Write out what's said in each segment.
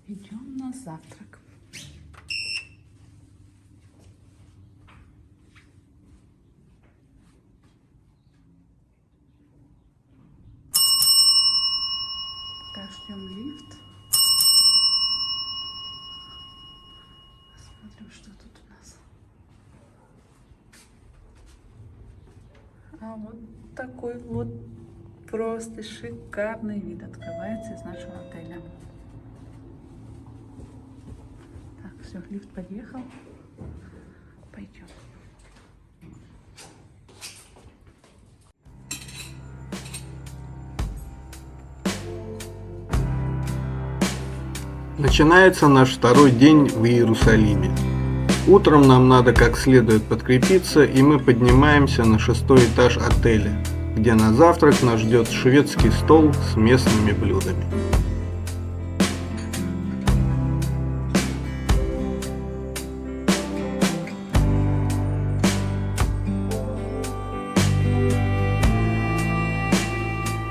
Идем на завтрак. Пока ждем лифт. Посмотрим, что тут у нас. А вот такой вот просто шикарный вид открывается из нашего отеля. Так, все, лифт подъехал. Пойдем. Начинается наш второй день в Иерусалиме. Утром нам надо как следует подкрепиться, и мы поднимаемся на 6-й этаж отеля, где на завтрак нас ждет шведский стол с местными блюдами.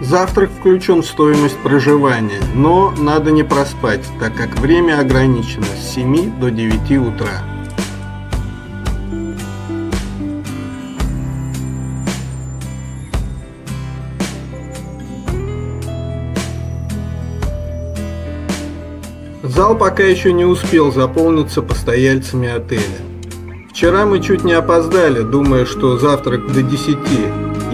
Завтрак включен в стоимость проживания, но надо не проспать, так как время ограничено с 7 до 9 утра. Зал пока еще не успел заполниться постояльцами отеля. Вчера мы чуть не опоздали, думая, что завтрак до 10,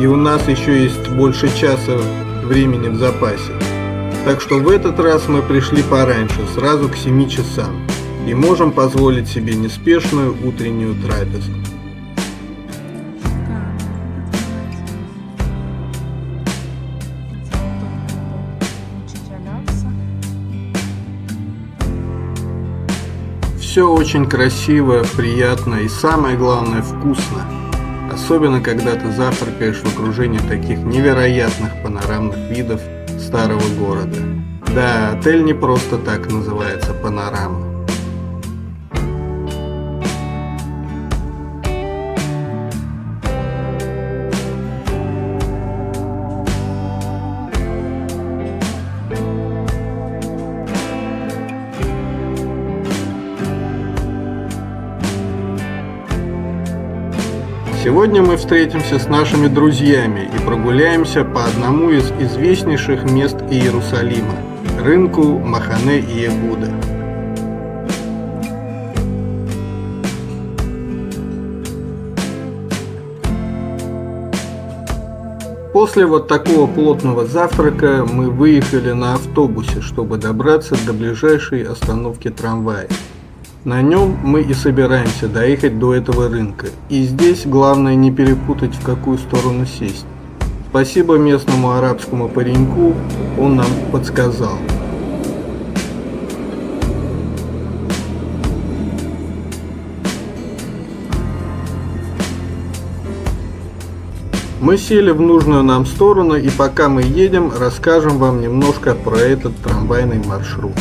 и у нас еще есть больше часа времени в запасе. Так что в этот раз мы пришли пораньше, сразу к 7 часам, и можем позволить себе неспешную утреннюю трапезу. Все очень красиво, приятно и самое главное вкусно. Особенно когда ты завтракаешь в окружении таких невероятных панорамных видов старого города. Да, отель не просто так называется «Панорама». Сегодня мы встретимся с нашими друзьями и прогуляемся по одному из известнейших мест Иерусалима – рынку Махане Иегуда. После вот такого плотного завтрака мы выехали на автобусе, чтобы добраться до ближайшей остановки трамвая. На нем мы и собираемся доехать до этого рынка. И здесь главное не перепутать, в какую сторону сесть. Спасибо местному арабскому пареньку, он нам подсказал. Мы сели в нужную нам сторону, и пока мы едем, расскажем вам немножко про этот трамвайный маршрут.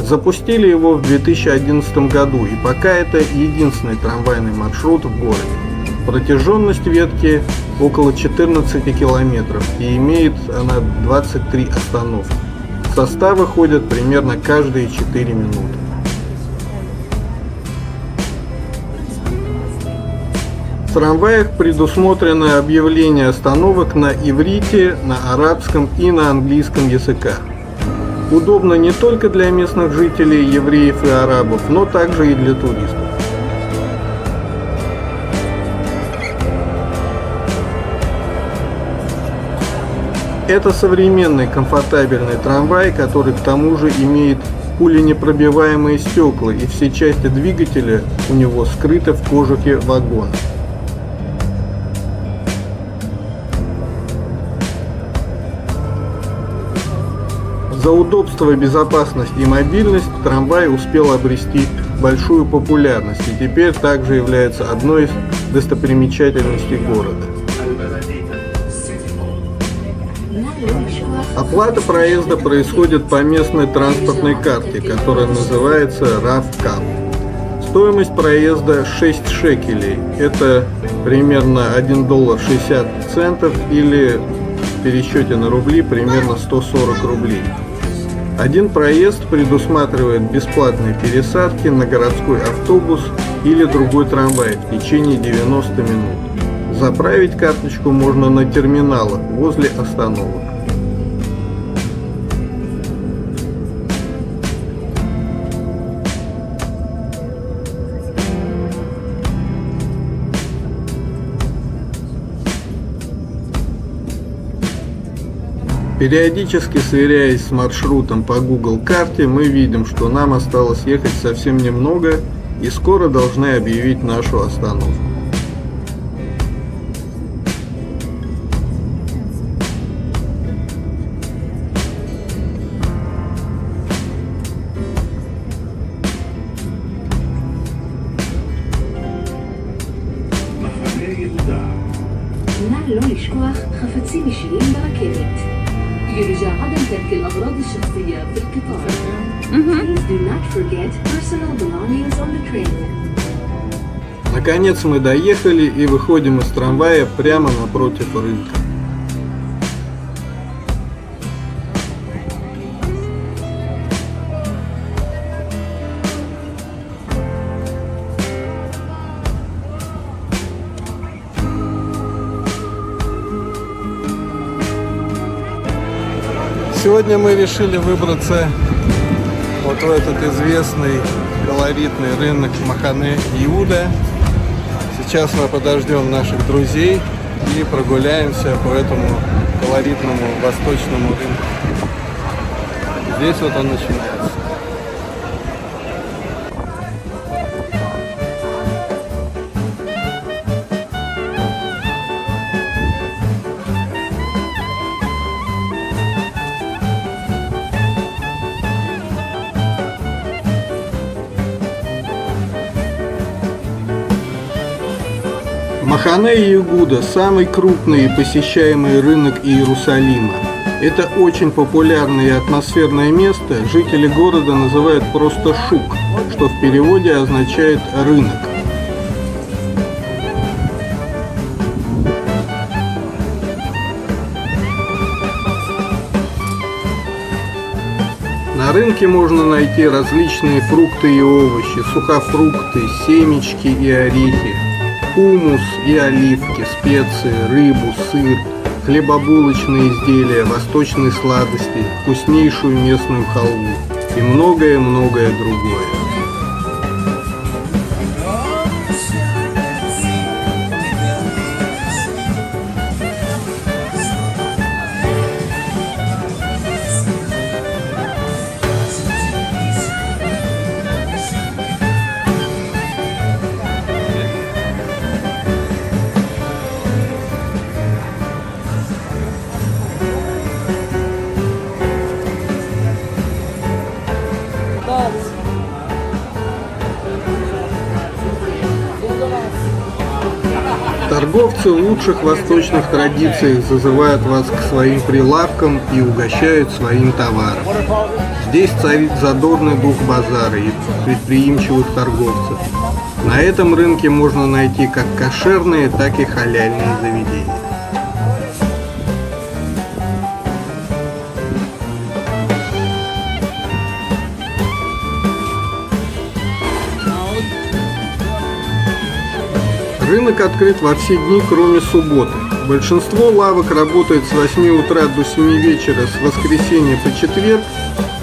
Запустили его в 2011 году, и пока это единственный трамвайный маршрут в городе. Протяженность ветки около 14 километров, и имеет она 23 остановки. Составы ходят примерно каждые 4 минуты. В трамваях предусмотрено объявление остановок на иврите, на арабском и на английском языках. Удобно не только для местных жителей, евреев и арабов, но также и для туристов. Это современный комфортабельный трамвай, который к тому же имеет пуленепробиваемые стекла, и все части двигателя у него скрыты в кожухе вагона. За удобство, безопасность и мобильность трамвай успел обрести большую популярность и теперь также является одной из достопримечательностей города. Оплата проезда происходит по местной транспортной карте, которая называется RAV-CAP. Стоимость проезда 6 шекелей, это примерно $1.60 или в пересчете на рубли примерно 140 рублей. Один проезд предусматривает бесплатные пересадки на городской автобус или другой трамвай в течение 90 минут. Заправить карточку можно на терминалах возле остановок. Периодически сверяясь с маршрутом по Google карте, мы видим, что нам осталось ехать совсем немного и скоро должны объявить нашу остановку. נא לא לשכוח חפצים אישיים ברכבת. يرجى عدم ترك الأغراض الشخصية في القطار. Please do not forget personal belongings on the train. Наконец мы доехали и выходим из трамвая прямо напротив рынка. Сегодня мы решили выбраться вот в этот известный колоритный рынок Махане Иуда. Сейчас мы подождем наших друзей и прогуляемся по этому колоритному восточному рынку. Здесь вот он начинается. Махане Иуда – самый крупный и посещаемый рынок Иерусалима. Это очень популярное и атмосферное место жители города называют просто шук, что в переводе означает «рынок». На рынке можно найти различные фрукты и овощи, сухофрукты, семечки и орехи, хумус и оливки, специи, рыбу, сыр, хлебобулочные изделия, восточные сладости, вкуснейшую местную халву и многое-многое другое. Торговцы в лучших восточных традициях зазывают вас к своим прилавкам и угощают своим товаром. Здесь царит задорный дух базара и предприимчивых торговцев. На этом рынке можно найти как кошерные, так и халяльные заведения. Рынок открыт во все дни, кроме субботы. Большинство лавок работает с 8 утра до 7 вечера с воскресенья по четверг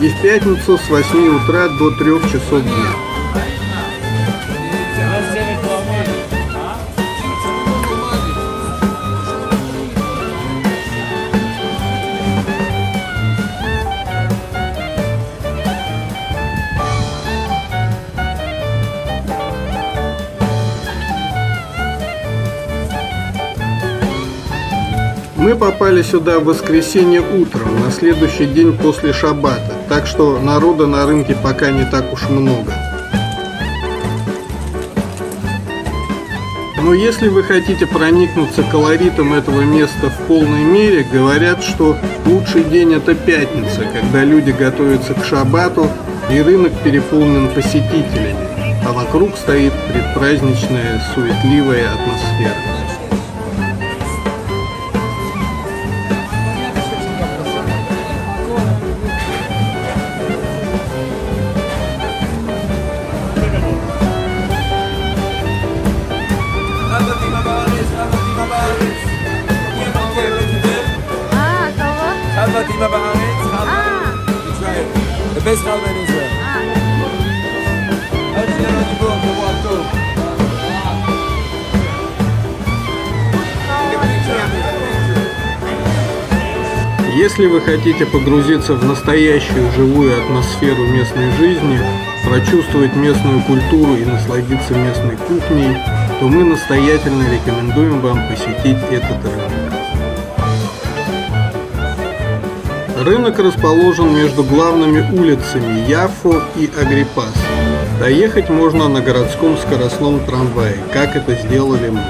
и в пятницу с 8 утра до 3 часов дня. Мы попали сюда в воскресенье утром, на следующий день после шаббата, так что народа на рынке пока не так уж много. Но если вы хотите проникнуться колоритом этого места в полной мере, говорят, что лучший день это пятница, когда люди готовятся к шаббату и рынок переполнен посетителями, а вокруг стоит предпраздничная суетливая атмосфера. חווה טבע בארץ, חווה בישראל. The best חווה in Israel. עוד שיהיה לו דיבור, שבוע טוב. Если вы хотите погрузиться в настоящую живую атмосферу местной жизни, прочувствовать местную культуру и насладиться местной кухней, то мы настоятельно рекомендуем вам посетить этот рынок. Рынок расположен между главными улицами Яффо и Агриппас. Доехать можно на городском скоростном трамвае, как это сделали мы.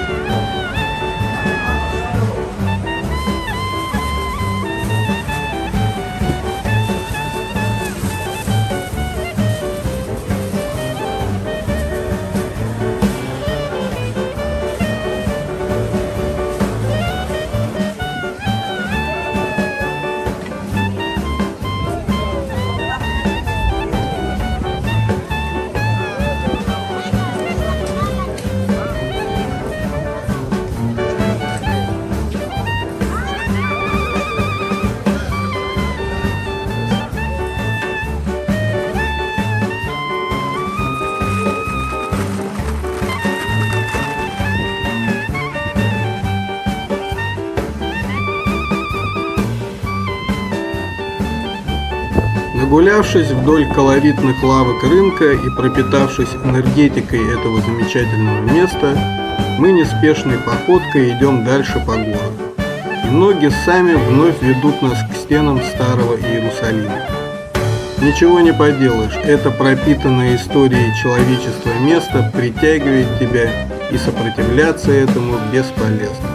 Нагулявшись вдоль колоритных лавок рынка и пропитавшись энергетикой этого замечательного места, мы неспешной походкой идем дальше по городу. И ноги сами вновь ведут нас к стенам старого Иерусалима. Ничего не поделаешь, это пропитанное историей человечества место притягивает тебя, и сопротивляться этому бесполезно.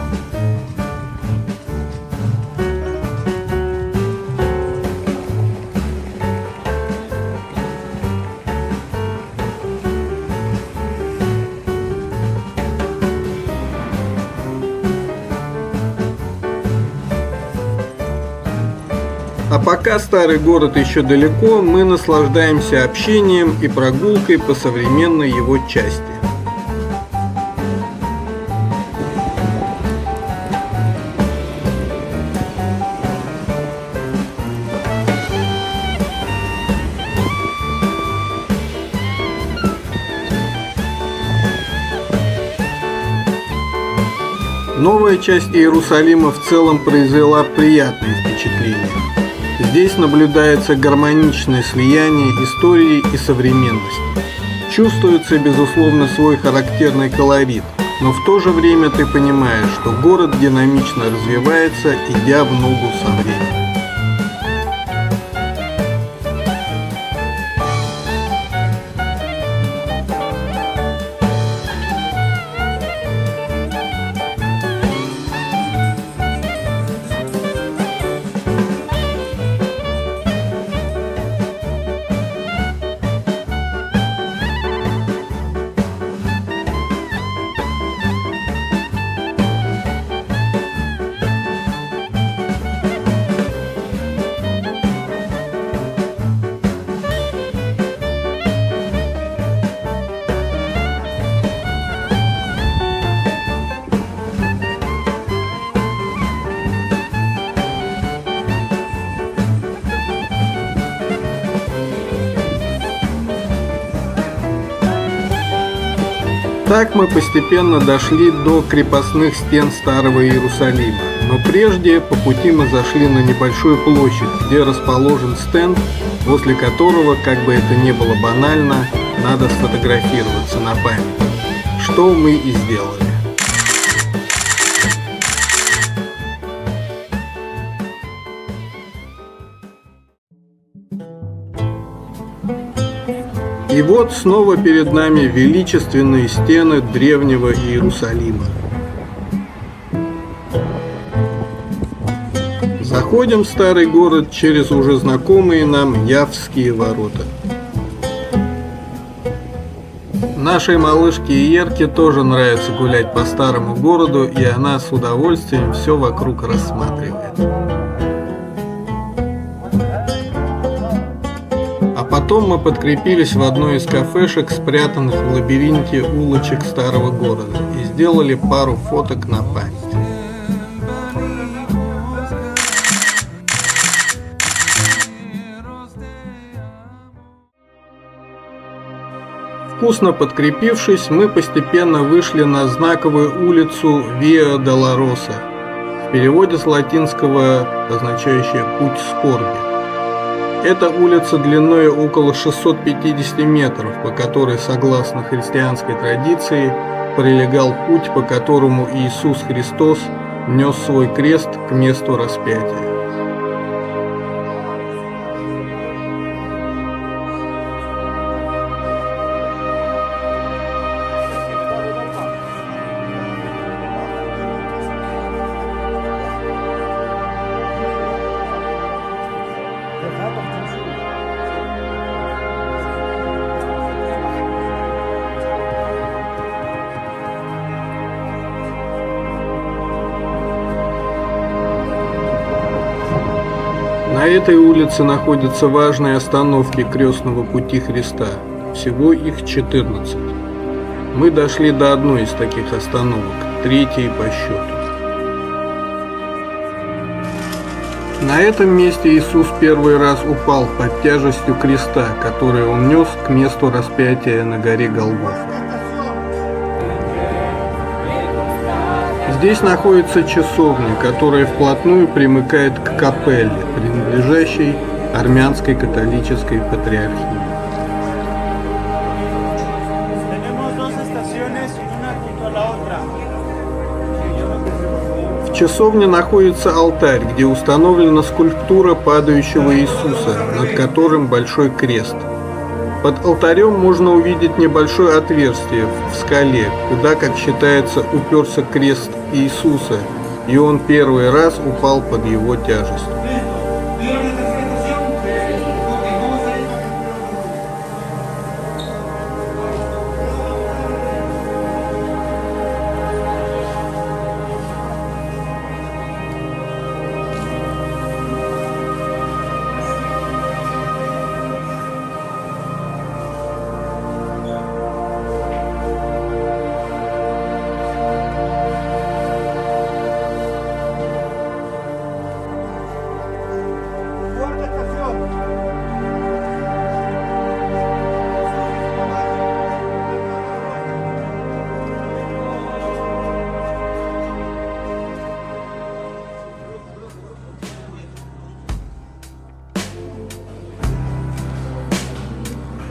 А пока старый город еще далеко, мы наслаждаемся общением и прогулкой по современной его части. Новая часть Иерусалима в целом произвела приятное впечатление. Здесь наблюдается гармоничное слияние истории и современности. Чувствуется, безусловно, свой характерный колорит, но в то же время ты понимаешь, что город динамично развивается, идя в ногу со временем. Так мы постепенно дошли до крепостных стен Старого Иерусалима, но прежде по пути мы зашли на небольшую площадь, где расположен стенд, возле которого, как бы это ни было банально, надо сфотографироваться на память, что мы и сделали. И вот снова перед нами величественные стены древнего Иерусалима. Заходим в старый город через уже знакомые нам Яффские ворота. Нашей малышке Иерке тоже нравится гулять по старому городу, и она с удовольствием все вокруг рассматривает. Потом мы подкрепились в одной из кафешек, спрятанных в лабиринте улочек старого города, и сделали пару фоток на память. Вкусно подкрепившись, мы постепенно вышли на знаковую улицу Виа Долороса, в переводе с латинского означающая «путь скорби». Эта улица длиной около 650 метров, по которой, согласно христианской традиции, пролегал путь, по которому Иисус Христос нес свой крест к месту распятия. На этой улице находятся важные остановки крестного пути Христа. Всего их 14. Мы дошли до одной из таких остановок, третьей по счету. На этом месте Иисус первый раз упал под тяжестью креста, который он нес к месту распятия на горе Голгофа. Здесь находится часовня, которая вплотную примыкает к капелле, принадлежащей армянской католической патриархии. В часовне находится алтарь, где установлена скульптура падающего Иисуса, над которым большой крест. Под алтарем можно увидеть небольшое отверстие в скале, куда, как считается, уперся крест Иисуса, и он первый раз упал под его тяжестью.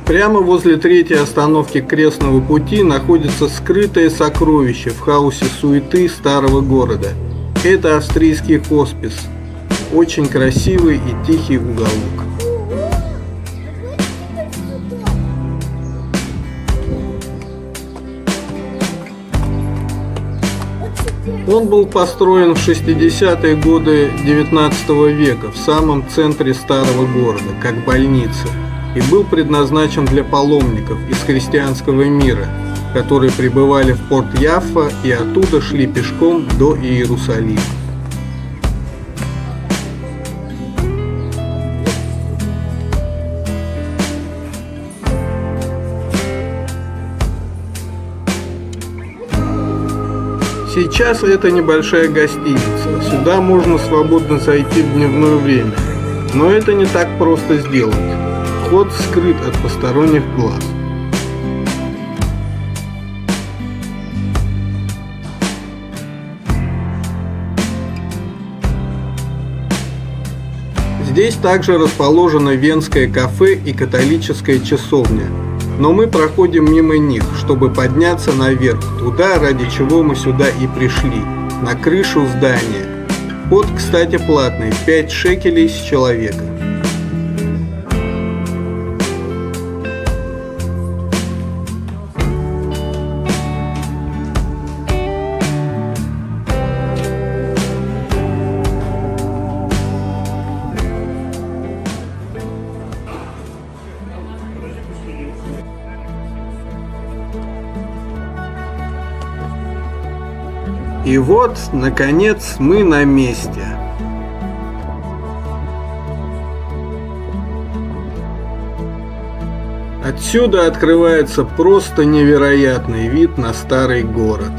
Прямо возле третьей остановки крестного пути находится скрытое сокровище в хаосе суеты старого города. Это австрийский хоспис. Очень красивый и тихий уголок. Он был построен в 60-е годы XIX века в самом центре старого города, как больница, и был предназначен для паломников из христианского мира, которые прибывали в порт Яффа и оттуда шли пешком до Иерусалима. Сейчас это небольшая гостиница, сюда можно свободно зайти в дневное время, но это не так просто сделать. Вход скрыт от посторонних глаз. Здесь также расположено венское кафе и католическая часовня, но мы проходим мимо них, чтобы подняться наверх, туда, ради чего мы сюда и пришли, на крышу здания. Вход, кстати, платный, 5 шекелей с человека. И вот, наконец, мы на месте. Отсюда открывается просто невероятный вид на старый город.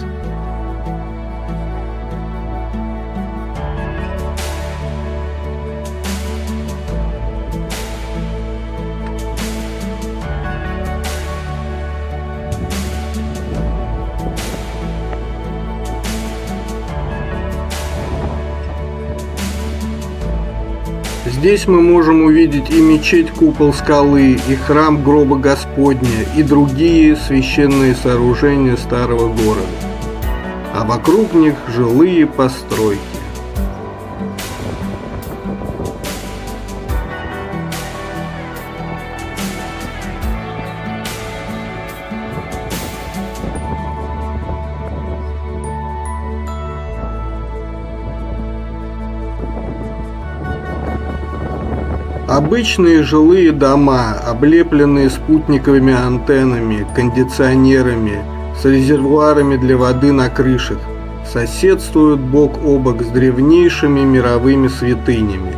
Здесь мы можем увидеть и мечеть Купол Скалы, и храм Гроба Господня, и другие священные сооружения старого города. А вокруг них жилые постройки. Обычные жилые дома, облепленные спутниковыми антеннами, кондиционерами, с резервуарами для воды на крышах, соседствуют бок о бок с древнейшими мировыми святынями.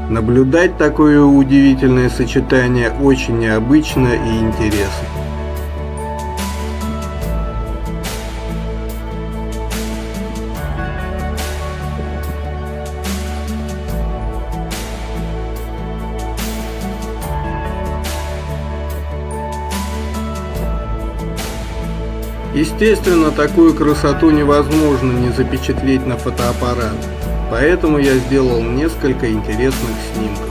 Наблюдать такое удивительное сочетание очень необычно и интересно. Естественно, такую красоту невозможно не запечатлеть на фотоаппарат, поэтому я сделал несколько интересных снимков.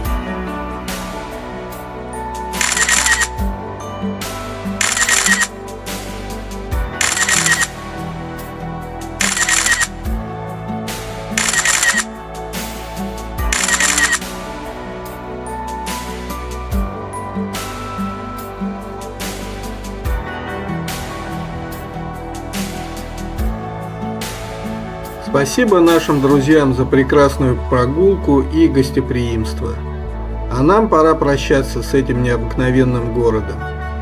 Спасибо нашим друзьям за прекрасную прогулку и гостеприимство. А нам пора прощаться с этим необыкновенным городом.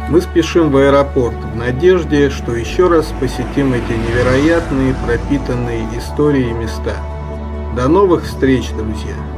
Мы спешим в аэропорт в надежде, что еще раз посетим эти невероятные, пропитанные историей места. До новых встреч, друзья!